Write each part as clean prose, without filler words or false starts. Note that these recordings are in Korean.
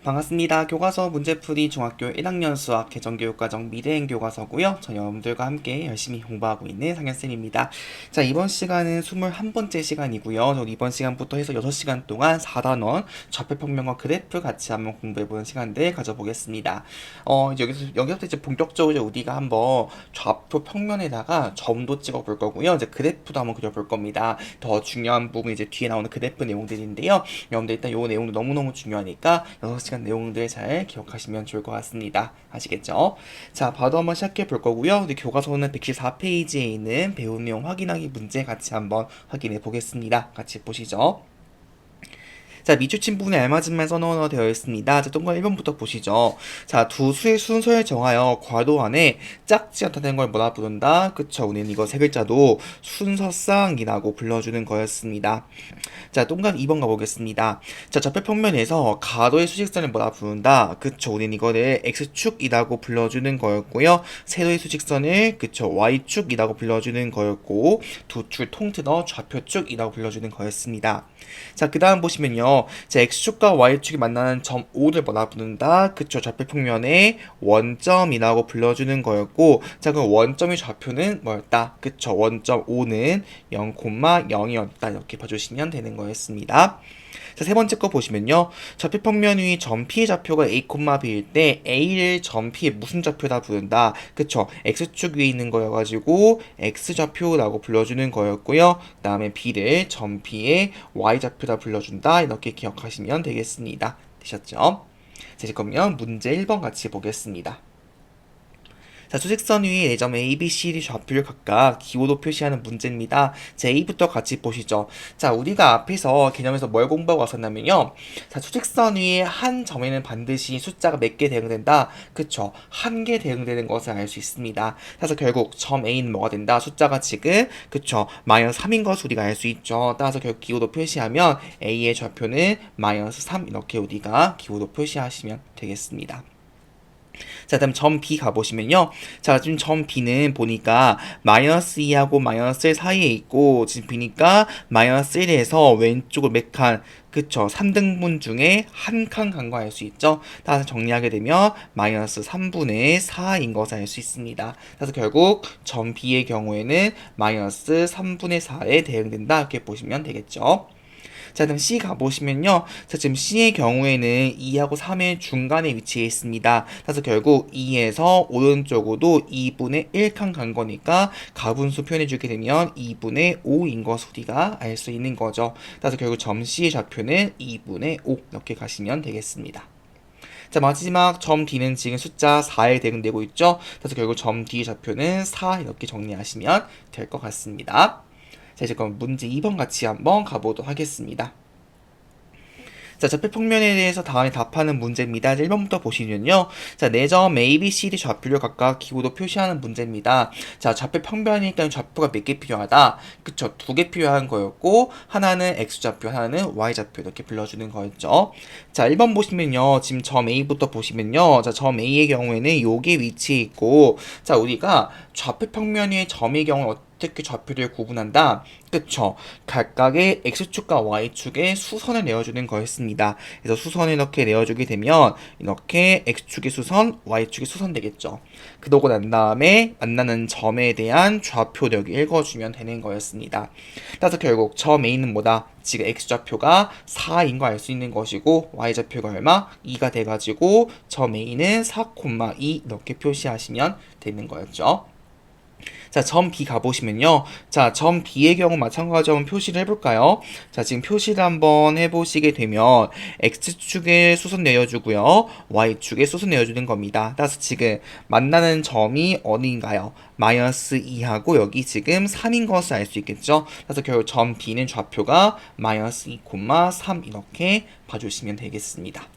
반갑습니다. 교과서 문제풀이 중학교 1학년 수학 개정교육과정 미래행 교과서고요. 저 여러분들과 함께 열심히 공부하고 있는 상현쌤입니다. 자, 이번 시간은 21번째 시간이고요. 저 이번 시간부터 해서 6시간 동안 4단원 좌표평면과 그래프 같이 한번 공부해보는 시간들 가져보겠습니다. 여기서부터 이제 본격적으로 우리가 한번 좌표 평면에다가 점도 찍어볼 거고요. 이제 그래프도 한번 그려볼 겁니다. 더 중요한 부분 이제 뒤에 나오는 그래프 내용들인데요. 여러분들 일단 요 내용도 너무너무 중요하니까 6시간 내용들 잘 기억하시면 좋을 것 같습니다. 아시겠죠? 자, 바로 한번 시작해 볼 거고요. 우리 교과서는 114페이지에 있는 배운 내용 확인하기 문제 같이 한번 확인해 보겠습니다. 같이 보시죠. 자, 미추친 부분에 알맞은 말 선언어 되어 있습니다. 자, 동그란 1번부터 보시죠. 자, 두 수의 순서를 정하여 괄호 안에 작지 않다는 걸 뭐라 부른다? 그쵸, 우리는 이거 세 글자도 순서쌍이라고 불러주는 거였습니다. 자, 동그란 2번 가보겠습니다. 자, 좌표 평면에서 가로의 수직선을 뭐라 부른다? 그쵸, 우리는 이거를 x축이라고 불러주는 거였고요. 세로의 수직선을 그쵸, y축이라고 불러주는 거였고, 두 줄 통틀어 좌표축이라고 불러주는 거였습니다. 자, 그 다음 보시면요. 자, x축과 y축이 만나는 점 O를 뭐라 부른다? 그쵸, 좌표평면의 원점이라고 불러주는 거였고, 자, 그럼 원점의 좌표는 뭐였다? 그쵸, 원점 O는 0,0이었다. 이렇게 봐주시면 되는 거였습니다. 자, 세 번째 거 보시면요. 좌표평면 위 점 P의 좌표가 A, B일 때 A를 점 P의 무슨 좌표다 부른다? 그쵸. X축 위에 있는 거여가지고 X좌표라고 불러주는 거였고요. 그 다음에 B를 점 P의 Y좌표다 불러준다. 이렇게 기억하시면 되겠습니다. 되셨죠? 자, 그러면 문제 1번 같이 보겠습니다. 자, 수직선 위 4점 A, B, C, D 좌표를 각각 기호로 표시하는 문제입니다. 자, A부터 같이 보시죠. 자, 우리가 앞에서 개념에서 뭘 공부하고 왔었냐면요. 자, 수직선 위에 한 점에는 반드시 숫자가 몇 개 대응된다. 그쵸? 한 개 대응되는 것을 알 수 있습니다. 그래서 결국 점 A는 뭐가 된다? 숫자가 지금 그쵸? 마이너스 3인 것을 우리가 알 수 있죠. 따라서 결국 기호로 표시하면 A의 좌표는 마이너스 3 이렇게 우리가 기호로 표시하시면 되겠습니다. 자, 다음 점 B 가보시면요. 자, 지금 점 B는 보니까 마이너스 2하고 마이너스 1 사이에 있고, 지금 보니까 마이너스 1에서 왼쪽으로 몇 칸, 그쵸. 3등분 중에 한 칸 간 거 알 수 있죠. 따라서 정리하게 되면 마이너스 3분의 4인 것을 알 수 있습니다. 그래서 결국 점 B의 경우에는 마이너스 3분의 4에 대응된다. 이렇게 보시면 되겠죠. 자, 그럼 C 가보시면요. 자, 지금 C의 경우에는 2하고 3의 중간에 위치해 있습니다. 그래서 결국 2에서 오른쪽으로 2분의 1칸 간 거니까 가분수 표현해주게 되면 2분의 5인 것 우리가 알 수 있는 거죠. 그래서 결국 점 C의 좌표는 2분의 5 이렇게 가시면 되겠습니다. 자, 마지막 점 D는 지금 숫자 4에 대응되고 있죠. 그래서 결국 점 D의 좌표는 4 이렇게 정리하시면 될 것 같습니다. 자, 이제 그럼 문제 2번 같이 한번 가보도록 하겠습니다. 자, 좌표평면에 대해서 다음에 답하는 문제입니다. 1번부터 보시면요. 자, 4점 A, B, C, D 좌표를 각각 기호로 표시하는 문제입니다. 자, 좌표평면이니까 좌표가 몇 개 필요하다? 그쵸, 2개 필요한 거였고, 하나는 X좌표, 하나는 Y좌표 이렇게 불러주는 거였죠. 자, 1번 보시면요. 지금 점 A부터 보시면요. 자, 점 A의 경우에는 요게 위치해 있고, 자, 우리가 좌표평면 위의 점의 경우 어떻게 좌표를 구분한다? 그쵸. 각각의 X축과 Y축의 수선을 내어주는 거였습니다. 그래서 수선을 이렇게 내어주게 되면 이렇게 X축의 수선, Y축의 수선 되겠죠. 그러고 난 다음에 만나는 점에 대한 좌표를 읽어주면 되는 거였습니다. 따라서 결국 점 A는 뭐다? 지금 X좌표가 4인 거 알 수 있는 것이고 Y좌표가 얼마? 2가 돼가지고 점 A는 4,2 이렇게 표시하시면 되는 거였죠. 자, 점 B 가보시면요. 자, 점 B의 경우 마찬가지로 한번 표시를 해볼까요? 자, 지금 표시를 한번 해보시게 되면 X축에 수선 내어주고요. Y축에 수선 내어주는 겁니다. 따라서 지금 만나는 점이 어디인가요? 마이너스 2하고 여기 지금 3인 것을 알 수 있겠죠? 그래서 결국 점 B는 좌표가 마이너스 2,3 이렇게 봐주시면 되겠습니다.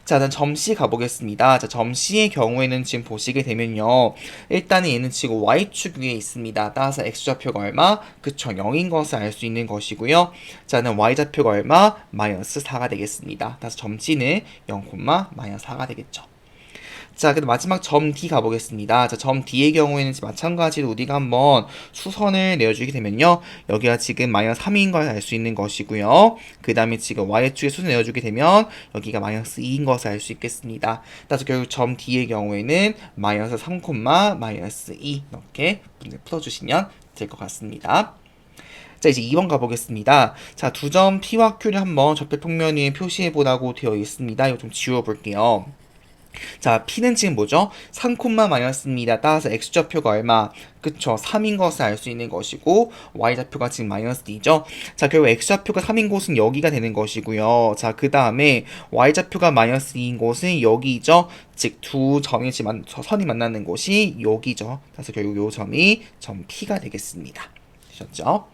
자, 일단 점 C 가보겠습니다. 자, 점 C의 경우에는 지금 보시게 되면요. 일단은 얘는 지금 Y축 위에 있습니다. 따라서 X좌표가 얼마? 그쵸, 0인 것을 알 수 있는 것이고요. 자, 는 Y좌표가 얼마? 마이너스 4가 되겠습니다. 따라서 점 C는 0, 마이너스 4가 되겠죠. 자, 그럼 마지막 점 D 가보겠습니다. 자, 점 D의 경우에는 마찬가지로 우리가 한번 수선을 내어주게 되면요. 여기가 지금 마이너스 3인 걸 알 수 있는 것이고요. 그 다음에 지금 Y축에 수선 내어주게 되면 여기가 마이너스 2인 것을 알 수 있겠습니다. 따라서 결국 점 D의 경우에는 마이너스 3, 마이너스 2 이렇게 문제 풀어주시면 될 것 같습니다. 자, 이제 2번 가보겠습니다. 자, 두 점 P와 Q를 한번 접혈평면 위에 표시해보라고 되어 있습니다. 이거 좀 지워볼게요. 자, P는 지금 뭐죠? 3, 마이너스입니다. 따라서 X좌표가 얼마? 그쵸, 3인 것을 알 수 있는 것이고 Y좌표가 지금 마이너스 D죠. 자, 결국 X좌표가 3인 곳은 여기가 되는 것이고요. 자, 그 다음에 Y좌표가 마이너스 2인 곳은 여기죠. 즉, 두 점이 지금 선이 만나는 곳이 여기죠. 그래서 결국 요 점이 점 P가 되겠습니다. 되셨죠?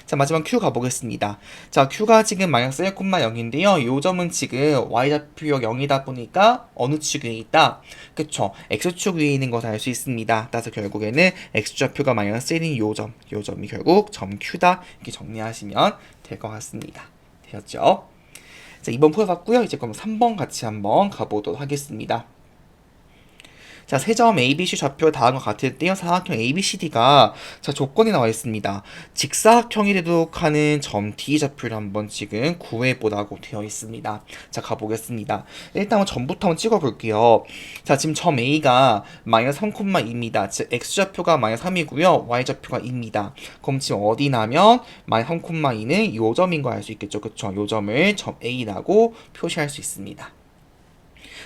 자, 마지막 Q 가보겠습니다. 자, Q가 지금 마이너스 1,0인데요. 이 점은 지금 Y좌표역 0이다 보니까 어느 축 위에 있다? 그쵸. X축 위에 있는 것을 알 수 있습니다. 따라서 결국에는 X좌표가 마이너스 1인 요 점이 결국 점 Q다. 이렇게 정리하시면 될 것 같습니다. 되었죠? 자, 2번 풀어봤고요. 이제 그럼 3번 같이 한번 가보도록 하겠습니다. 자, 세 점 ABC 좌표가 다음과 같을 때요. 사각형 ABCD가 자, 조건이 나와 있습니다. 직사각형이 되도록 하는 점 D 좌표를 한번 지금 구해보라고 되어 있습니다. 자, 가보겠습니다. 일단 한번 점부터 한번 찍어볼게요. 자, 지금 점 A가 마이너스 3,2입니다. 즉, X좌표가 마이너스 3이고요. Y좌표가 2입니다. 그럼 지금 어디 나면 마이너스 3,2는 요 점인 거 알 수 있겠죠. 그쵸? 요 점을 점 A라고 표시할 수 있습니다.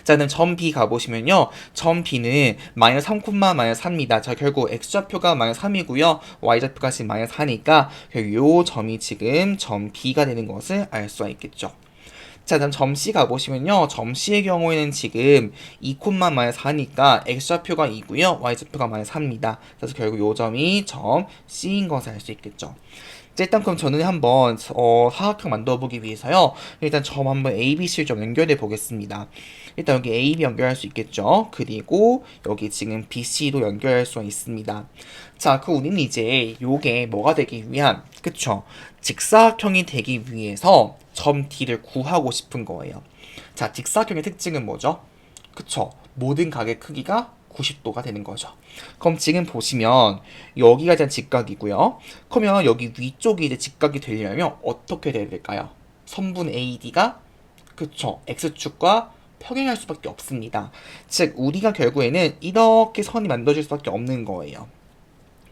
자, 그럼 점 B 가보시면요. 점 B는 마이너스 3, 마이너스 4입니다. 자, 결국 X좌표가 마이너스 3이고요. Y좌표가 지금 마이너스 4니까 결국 요 점이 지금 점 B가 되는 것을 알 수가 있겠죠. 자, 다음 점 C 가보시면요. 점 C의 경우에는 지금 2, 마이너스 4니까 X좌표가 2고요. Y좌표가 마이너스 4입니다. 그래서 결국 요 점이 점 C인 것을 알 수 있겠죠. 자, 일단 그럼 저는 한번 사각형 만들어 보기 위해서요. 일단 점 한번 ABC를 좀 연결해 보겠습니다. 일단 여기 AB 연결할 수 있겠죠. 그리고 여기 지금 BC도 연결할 수가 있습니다. 자, 그 우리는 이제 요게 뭐가 되기 위한, 그쵸? 직사각형이 되기 위해서 점 D를 구하고 싶은 거예요. 자, 직사각형의 특징은 뭐죠? 그쵸? 모든 각의 크기가 90도가 되는 거죠. 그럼 지금 보시면 여기가 일단 직각이고요. 그러면 여기 위쪽이 이제 직각이 되려면 어떻게 돼야 될까요? 선분 AD가 그쵸, X축과 평행할 수밖에 없습니다. 즉 우리가 결국에는 이렇게 선이 만들어질 수밖에 없는 거예요.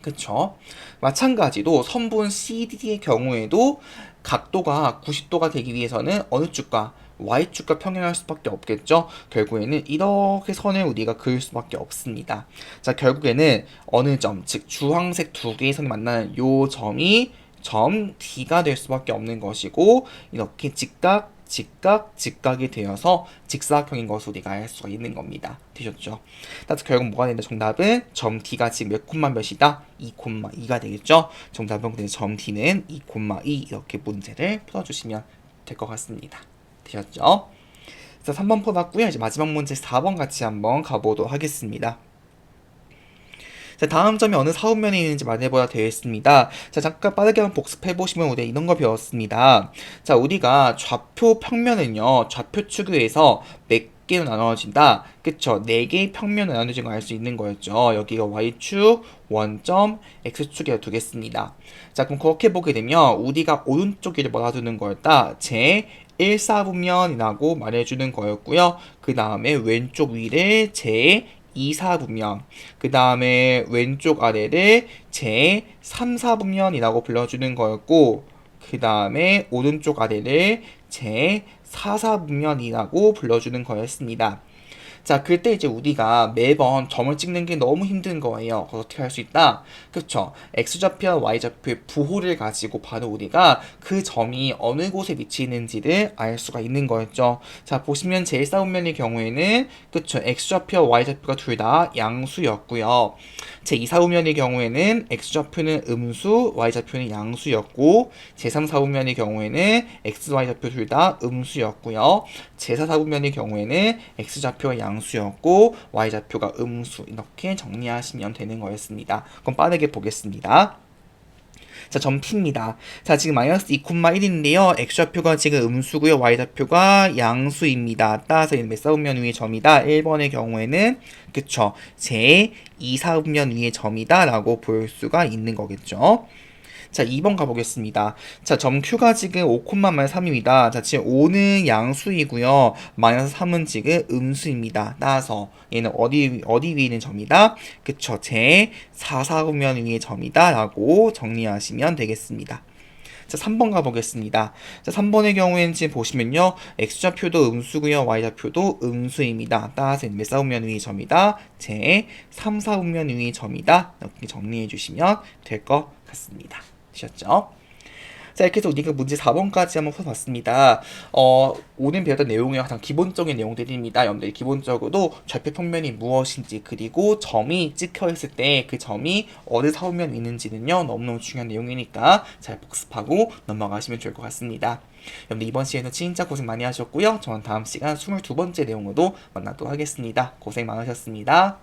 그쵸? 마찬가지로 선분 CD의 경우에도 각도가 90도가 되기 위해서는 어느 축과 Y축과 평행할 수밖에 없겠죠. 결국에는 이렇게 선을 우리가 그을 수밖에 없습니다. 자, 결국에는 어느 점, 즉 주황색 두 개의 선이 만나는 요 점이 점 D가 될 수밖에 없는 것이고 이렇게 직각이 되어서 직사각형인 것을 우리가 알 수가 있는 겁니다. 되셨죠? 따라서 결국 뭐가 된다? 정답은 점 D가 지금 몇 콤마 몇이다? 2,2가 되겠죠? 정답은 점 D는 2,2 이렇게 문제를 풀어주시면 될 것 같습니다. 되셨죠? 자, 3번 풀어봤고요. 이제 마지막 문제 4번 같이 한번 가보도록 하겠습니다. 자, 다음 점이 어느 사분면에 있는지 말해보라 되어 있습니다. 자, 잠깐 빠르게 한번 복습해보시면 우리가 이런 거 배웠습니다. 자, 우리가 좌표 평면은요, 좌표 축에서 몇 개로 나눠진다. 그쵸? 4개의 평면을 나눠진 거 알 수 있는 거였죠. 여기가 Y축, 원점, X축이라 두겠습니다. 자, 그럼 그렇게 보게 되면 우리가 오른쪽 위를 뭐라 두는 거였다? 제 1사분면이라고 말해주는 거였고요. 그 다음에 왼쪽 위를 제 2사분면, 그 다음에 왼쪽 아래를 제 3사분면이라고 불러주는 거였고, 그 다음에 오른쪽 아래를 제 4사분면이라고 불러주는 거였습니다. 자, 그때 이제 우리가 매번 점을 찍는 게 너무 힘든 거예요. 그래서 어떻게 할 수 있다? 그쵸? X좌표와 Y좌표의 부호를 가지고 바로 우리가 그 점이 어느 곳에 위치했는지를 알 수가 있는 거였죠. 자, 보시면 제1사분면의 경우에는 그쵸? X좌표와 Y좌표가 둘 다 양수였고요. 제2사분면의 경우에는 X좌표는 음수, Y좌표는 양수였고 제3사분면의 경우에는 X, Y좌표 둘 다 음수였고요. 제4사분면의 경우에는 X좌표가 양수였고 Y좌표가 음수 이렇게 정리하시면 되는 거였습니다. 그럼 빠르게 보겠습니다. 자, 점 t입니다. 자, 지금 마이너스 2,1인데요. x좌표가 지금 음수고요. y좌표가 양수입니다. 따라서 얘는 몇 사분면 위의 점이다. 1번의 경우에는 그쵸. 제 2사분면 위의 점이다 라고 볼 수가 있는 거겠죠. 자, 2번 가보겠습니다. 자, 점 Q가 지금 5,-3입니다. 자, 지금 5는 양수이고요. 마이너스 3은 지금 음수입니다. 따라서 얘는 어디 위에 있는 점이다? 그쵸. 제 4사분면 위의 점이다. 라고 정리하시면 되겠습니다. 자, 3번 가보겠습니다. 자, 3번의 경우에는 지금 보시면요. x좌표도 음수고요. y좌표도 음수입니다. 따라서 몇 사분면 위의 점이다? 제 3사분면 위의 점이다. 이렇게 정리해 주시면 될 것 같습니다. 되셨죠? 자, 이렇게 해서 우리가 문제 4번까지 한번 풀어봤습니다. 오늘 배웠던 내용이 가장 기본적인 내용들입니다. 여러분들이 기본적으로 좌표 평면이 무엇인지 그리고 점이 찍혀 있을 때 그 점이 어느 사분면에 있는지는요 너무너무 중요한 내용이니까 잘 복습하고 넘어가시면 좋을 것 같습니다. 여러분들 이번 시간에도 진짜 고생 많이 하셨고요. 저는 다음 시간 22번째 내용으로 만나도록 하겠습니다. 고생 많으셨습니다.